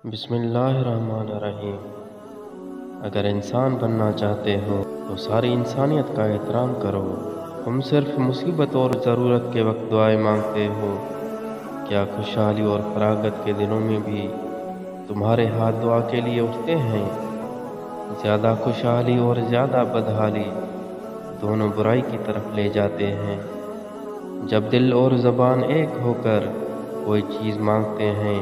بسم اللہ الرحمن الرحیم۔ اگر انسان بننا چاہتے ہو تو ساری انسانیت کا احترام کرو۔ تم صرف مصیبت اور ضرورت کے وقت دعائیں مانگتے ہو، کیا خوشحالی اور فراغت کے دنوں میں بھی تمہارے ہاتھ دعا کے لیے اٹھتے ہیں؟ زیادہ خوشحالی اور زیادہ بدحالی دونوں برائی کی طرف لے جاتے ہیں۔ جب دل اور زبان ایک ہو کر کوئی چیز مانگتے ہیں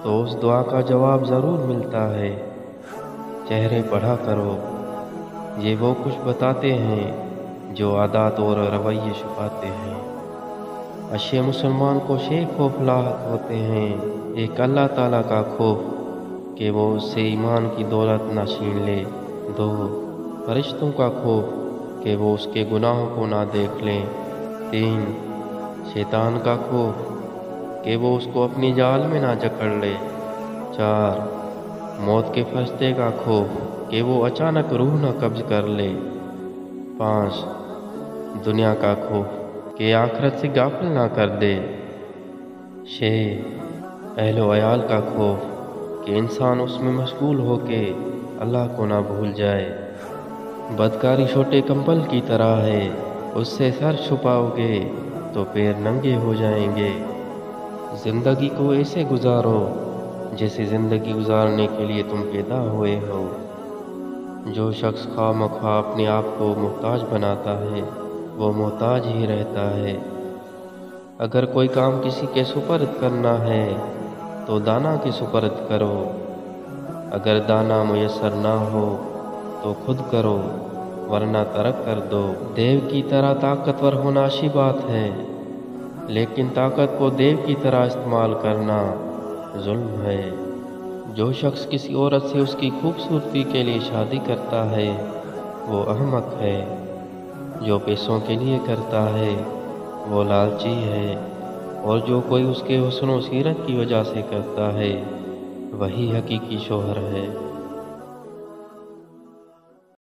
تو اس دعا کا جواب ضرور ملتا ہے۔ چہرے پڑھا کرو، یہ وہ کچھ بتاتے ہیں جو عادات اور رویے چھپاتے ہیں۔ اشے مسلمان کو شے خوف لاحق ہوتے ہیں، ایک اللہ تعالیٰ کا خوف کہ وہ اس سے ایمان کی دولت نہ چھین لے، دو فرشتوں کا خوف کہ وہ اس کے گناہوں کو نہ دیکھ لیں، تین شیطان کا خوف کہ وہ اس کو اپنی جال میں نہ جکڑ لے، چار موت کے فرشتے کا خوف کہ وہ اچانک روح نہ قبض کر لے، پانچ دنیا کا خوف کہ آخرت سے غافل نہ کر دے، چھ اہل و عیال کا خوف کہ انسان اس میں مشغول ہو کے اللہ کو نہ بھول جائے۔ بدکاری چھوٹے کمبل کی طرح ہے، اس سے سر چھپاؤ گے تو پیر ننگے ہو جائیں گے۔ زندگی کو ایسے گزارو جیسے زندگی گزارنے کے لیے تم پیدا ہوئے ہو۔ جو شخص خواہ مخواہ اپنے آپ کو محتاج بناتا ہے وہ محتاج ہی رہتا ہے۔ اگر کوئی کام کسی کے سپرد کرنا ہے تو دانا کے سپرد کرو، اگر دانا میسر نہ ہو تو خود کرو ورنہ ترک کر دو۔ دیو کی طرح طاقتور ہونا اچھی بات ہے، لیکن طاقت کو دیو کی طرح استعمال کرنا ظلم ہے۔ جو شخص کسی عورت سے اس کی خوبصورتی کے لیے شادی کرتا ہے وہ احمق ہے، جو پیسوں کے لیے کرتا ہے وہ لالچی ہے، اور جو کوئی اس کے حسن و سیرت کی وجہ سے کرتا ہے وہی حقیقی شوہر ہے۔